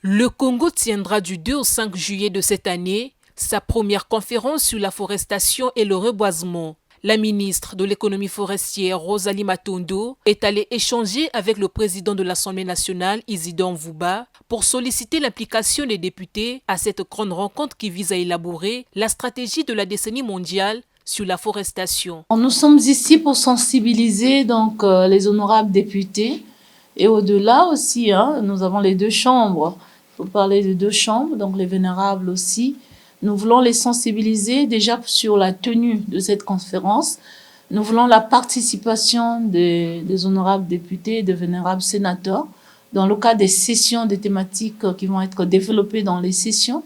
Le Congo tiendra du 2 au 5 juillet de cette année sa première conférence sur la forestation et le reboisement. La ministre de l'économie forestière, Rosalie Matondo, est allée échanger avec le président de l'Assemblée nationale, Isidore Mvouba, pour solliciter l'implication des députés à cette grande rencontre qui vise à élaborer la stratégie de la décennie mondiale sur la forestation. Nous sommes ici pour sensibiliser les honorables députés et au-delà aussi, nous avons les deux chambres. Il faut parler de deux chambres, donc les vénérables aussi. Nous voulons les sensibiliser déjà sur la tenue de cette conférence. Nous voulons la participation des honorables députés et des vénérables sénateurs dans le cas des sessions, des thématiques qui vont être développées dans les sessions.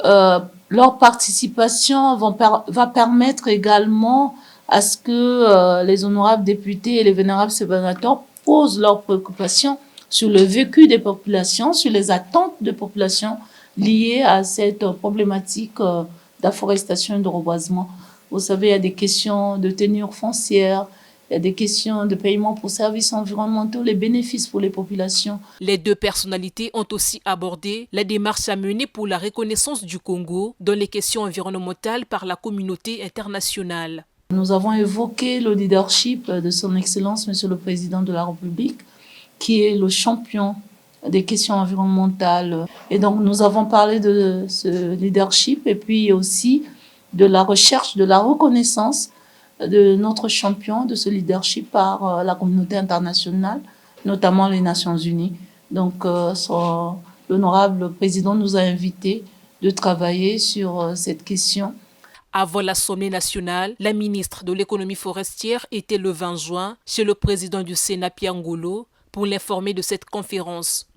Leur participation va permettre également à ce que les honorables députés et les vénérables sénateurs posent leurs préoccupations sur le vécu des populations, sur les attentes des populations liées à cette problématique d'afforestation et de reboisement. Vous savez, il y a des questions de tenure foncière, il y a des questions de paiement pour services environnementaux, les bénéfices pour les populations. Les deux personnalités ont aussi abordé la démarche à mener pour la reconnaissance du Congo dans les questions environnementales par la communauté internationale. Nous avons évoqué le leadership de son Excellence, Monsieur le Président de la République, qui est le champion des questions environnementales. Et donc, nous avons parlé de ce leadership et puis aussi de la recherche, de la reconnaissance de notre champion, de ce leadership par la communauté internationale, notamment les Nations Unies. Donc, l'honorable président nous a invités de travailler sur cette question. Avant l'Assemblée nationale, la ministre de l'économie forestière était le 20 juin chez le président du Sénat Pierre Ngolo pour l'informer de cette conférence.